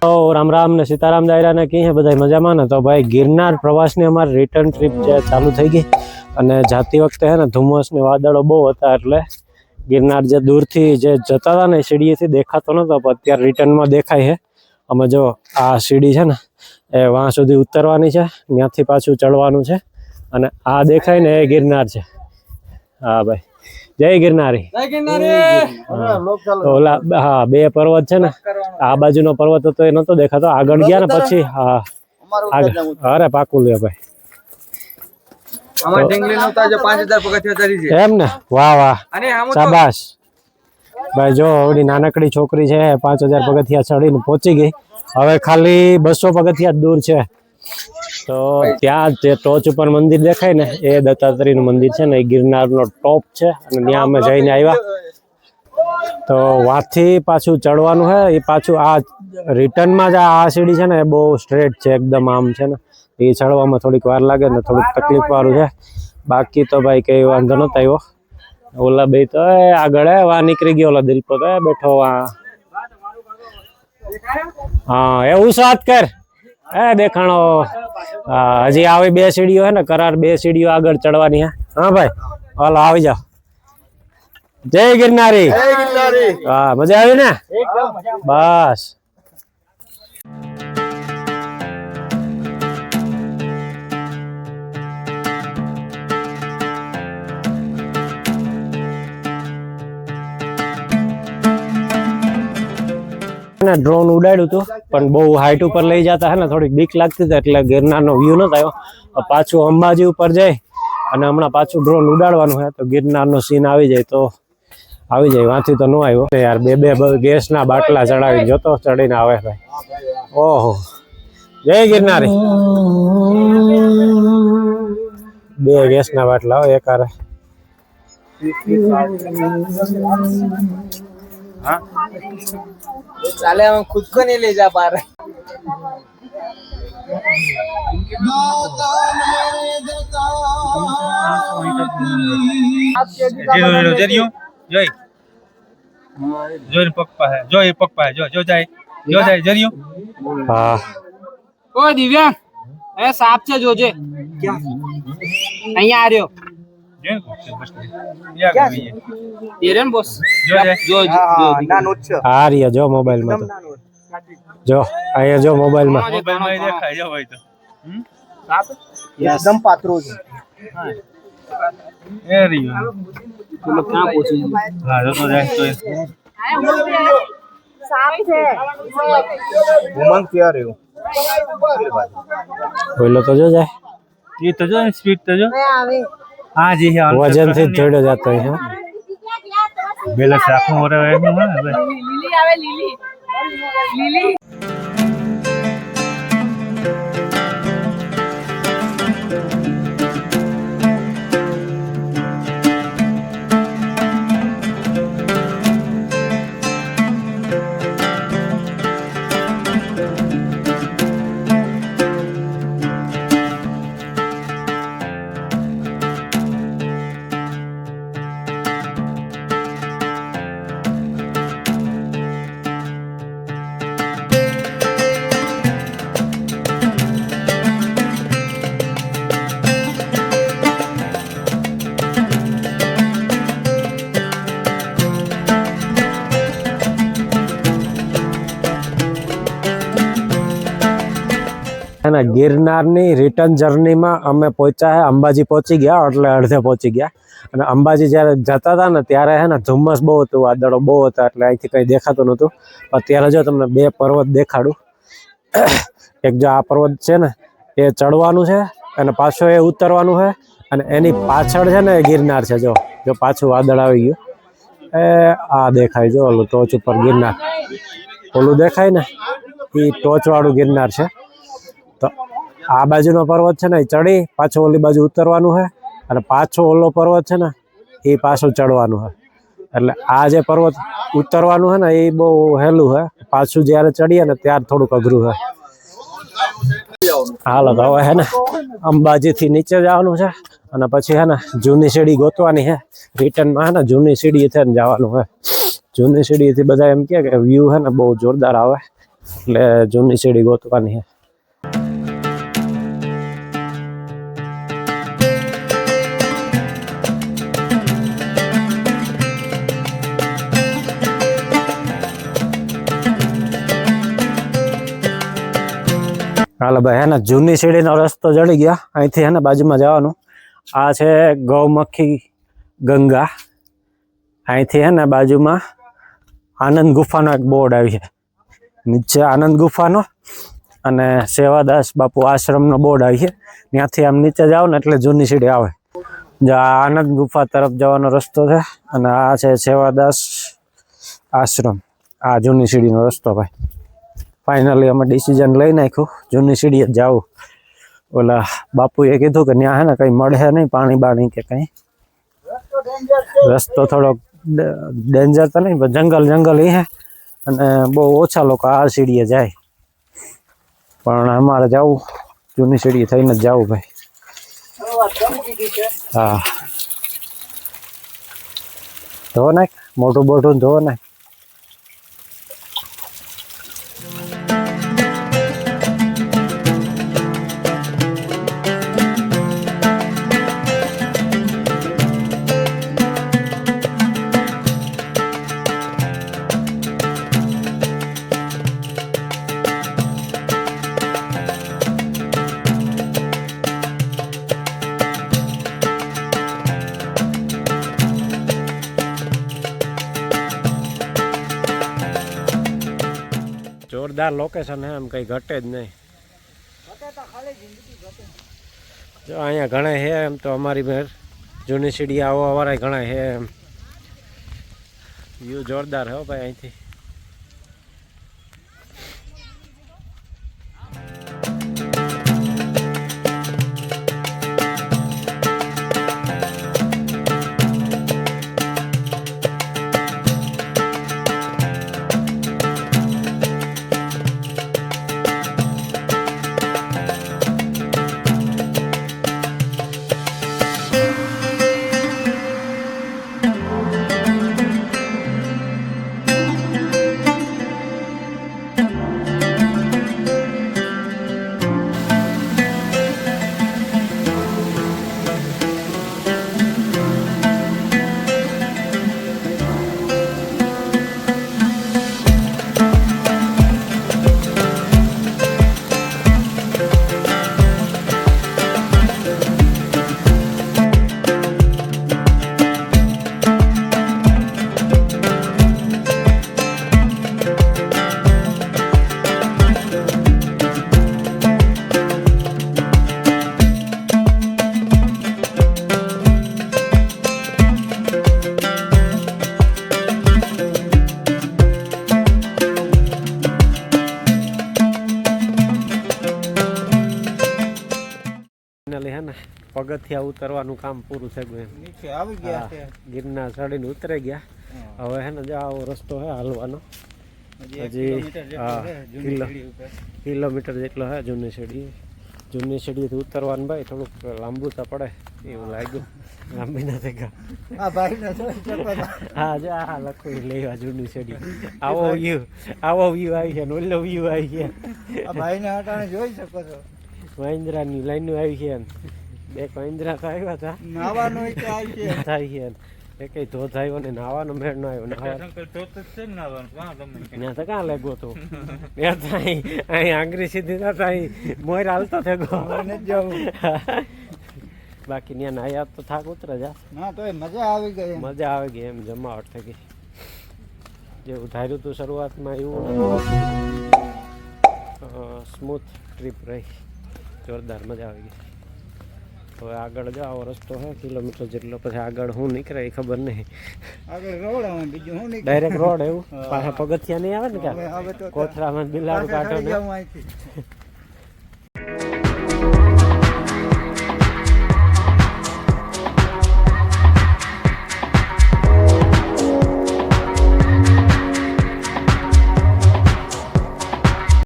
तो राम राम ने सीताराम दायरा ने की है बधाई मजामा ने। तो भाई गिरनार प्रवास ने अमारी रिटर्न ट्रीप जे चालू थई गई अने जाती वखते है ने धुम्मस ने वादळो बहु हता एटले गिरनार जे दूरथी जे जता हता ने सीढ़ीएथी देखातो नतो पण अत्यारे रिटर्न में देखाय है। अमे जो आ सीढ़ी छे ने ए वहां सुधी उतरवानी छे, त्यांथी पाछुं चढ़वानुं छे अने आ देखाय ने ए गिरनार छे। हाँ भाई जय गिरनारी। जय गिरनारी। ओला हाँ बे पर्वत छे ने आ बाजुनो पर्वत हतो ए नतो देखातो आगळ गया ने पछी हाँ अरे पाकू ले भाई અમાર ઢીંગલી નો તો 5000 પગથિયા ચડી છે એમ ને। વાહ વાહ અને આમ તો શાબાશ ભાઈ જો ઓડી નાનકડી છોકરી છે 5000 પગથિયા ચડીને પહોંચી ગઈ। હવે ખાલી 200 પગથિયા दूर છે। तो त्या जे टॉच पर मंदिर देखाय ने ए दत्तात्रेय નું મંદિર છે ને એ ગિરનારનો ટોપ છે અને ત્યાં અમે જઈને આવ્યા। तो वाथी पाछू चढ़वानुं है ए पाछू आ रिटर्न में आ सीढ़ी है ने बहु स्ट्रेट है एकदम आम है ने ये चढ़वामां थोड़ीक वार लागे ने थोड़ीक तकलीफ वाळुं है। बाकी तो भाई कई वांधो नतो आव्यो। ओला बे तो आगळ वा निकળી गयो ओला दिल पर बैठो वा हाँ एवुं साथ कर ए देखाणो हजी आवी बे सीढ़ीओ है ने करार बे सीढ़ीओ आगळ चढ़वानी है। हाँ भाई हालो आवी जाओ। जय गिरनारी। જય ગિરનારી। हाँ मजा आई ने એકદમ મજા। बस ड्रोन उड़ाड्યું હતું પણ બહુ હાઈટ ઉપર લઈ જતા હે ને થોડીક બીક લાગતી હતી એટલે ગિરનારનો વ્યૂ નતો આવ્યો। પાછું અંબાજી ઉપર જાય અને હમણાં પાછું ड्रोन ઉડાડવાનું છે તો ગિરનારનો સીન આવી જાય તો આવી જાય। વાંથી તો ન આવ્યો यार બે ગેસના બાટલા ચડાવી જોતો ચડીને આવે ભાઈ। ઓહો જય गिरनारी। બે ગેસના બાટલા હો એકારે। हाँ साले हम खुद को नहीं ले जा पा रहे। जरियो जोई जोई पक्का है जो ये पक्का है जो जाए जरियो। हाँ ओ दिव्या ए सांप छे जोजे क्या અહીંયા આ રહ્યો ये रे बॉस जो ना नोट छे आ रही है जो मोबाइल में तो जो आया जो मोबाइल में देखाय जो भाई तो एकदम पात्रो छे। हां ए रियो चलो कहां पहुंची। हां जो तो जाए तो सांप छे घुमन क्या रह्यो बोलो तो जो जाए ये तो जो स्पीड तो जो हां जी हां वजन से जोड़ो जाता है। बेला से आंखों हो रहा है લીલી આવે લીલી લીલી है ना गिरनारनी रिटर्न जर्नी में अमे पहुंचा है अंबाजी पहुंची गया એટલે અડધે પહોંચી ગયા અને અંબાજી જ્યારે જતા હતા ને ત્યારે હે ને ધુમ્મસ બહુ હતું વાદળો બહુ હતા એટલે અહીંથી કંઈ દેખાતું નહોતું। અત્યારે જો તમને બે પર્વત દેખાડું। એક જો આ પર્વત છે ને એ ચડવાનું છે અને પાછો એ ઉતરવાનું છે અને એની પાછળ છે ને ગિરનાર છે। જો જો પાછું વાદળ આવી ગયું એ આ દેખાય જો ઓલું ટોચ ઉપર ગિરનાર ઓલું દેખાય ને એ ટોચ વાળું ગિરનાર છે। तो आ बाजूनो पर्वत है ने चढ़ी पाछो ओली बाजू उतरवानुं है अने पाछो ओलो पर्वत है ने ए पाछो चढ़वानुं है। एटले आ जे पर्वत उतरवानुं है ने ए बहु हेलुं है पाछुं ज्यारे चढ़ीए ने त्यार थोड़ुंक अघरुं है। हालो तो हवे है ने अंबाजी थी नीचे जवानुं छे अने पछी है ने जूनी सीढ़ी गोतवानी है। रिटर्न में है ने जूनी सीढ़ी थी जवानुं है। जूनी सीढ़ी थी बधा एम के व्यू है ने बहु जोरदार आवे એટલે જૂની સીડી ગોતવાની છે. હાલો ભાઈ હે ને જૂની સીડીનો રસ્તો જડી ગયા. અહીંથી હે ને બાજુમાં જવાનું. આ છે ગૌમખી ગંગા. અહીંથી હે ને બાજુમાં આનંદ ગુફાનો એક બોર્ડ આવી છે. નીચે આનંદ ગુફાનો અને સેવાદાસ બાપુ આશ્રમનો બોર્ડ આવી છે. ત્યાંથી આમ નીચે જાઓ ને એટલે જૂની સીડી આવે. જો આ આનંદ ગુફા તરફ જવાનો રસ્તો છે અને આ છે સેવાદાસ આશ્રમ. આ જૂની સીડીનો રસ્તો ભાઈ. ફાઇનલી અમે ડિસિઝન લઈ નાખ્યું જૂની સીડીએ જ જાવું. ઓલા બાપુએ કીધું કે ત્યાં હે ને કંઈ મળે નહીં પાણી બાણી કે કંઈ. રસ્તો થોડોક ડેન્જર તો નહીં પણ જંગલ હે અને બહુ ઓછા લોકો આ સીડીએ જાય. પણ અમારે જવું જૂની સીડીએ થઈને જ જવું ભાઈ. હા ધો નાખ મોટું બોટું ધો નાખ. જોરદાર લોકેશન હે, એમ કઈ ઘટે જ નહીં. જો અહીંયા ઘણા હે એમ તો અમારી મેર જૂની સીડી આવવા વાળા ઘણા હે એમ. વ્યૂ જોરદાર હે ભાઈ અહીંથી. હે ને પગથિયા ઉતરવાનું કામ પૂરું થઈ ગયું. નીચે આવી ગયા છે, ગિરનાર ચડીને ઉતરી ગયા. હવે હે ને જો આવો રસ્તો હે હાલવાનો. હજી કિલોમીટર જેટલો હે જૂની સીડી. જૂની સીડીથી ઉતરવાનું ભાઈ થોડુંક લાંબુ તો પડે એવું લાગ્યું. લાંબી ના થઈ ગયા. હા જો આ લખું લેવા જૂની સીડી. આવો વ્યૂ આવી છે ને ઓલો વ્યૂ આવી છે. ભાઈને હટાણે જોઈ શકો છો. મહિન્દ્રાની લાઈનો આવી છે. બે મહિન્દ્રા તો આવ્યા હતા. નાવાનો થાય છે. એ કઈ ધોધ આવ્યો ને નાવાનો મેળ ન આવ્યો. ત્યાં તો ક્યાં લાગ્યો હતો. ત્યાં તો અહીં આંગળી સીધી હતા અહીં મોર હાલતો થયો. બાકી ત્યાં નાયા તો થાક ઉતરે જા. ના તો મજા આવી ગઈ. મજા આવી ગઈ એમ જમાવટ થઈ ગઈ. જેવું ધાર્યું હતું શરૂઆતમાં એવું સ્મૂથ ટ્રીપ રહી. જોરદાર મજા આવી ગઈ. હવે આગળ જો આવો રસ્તો હે કિલોમીટર જેટલો. પછી આગળ હું નીકળે એ ખબર નહીં. આગળ રોડ આવે બીજું હું નીકળે ડાયરેક્ટ રોડ એવું. પાછા પગથિયા નહીં આવે ને ક્યાં કોથરામાં બિલાડું કાઢો ને.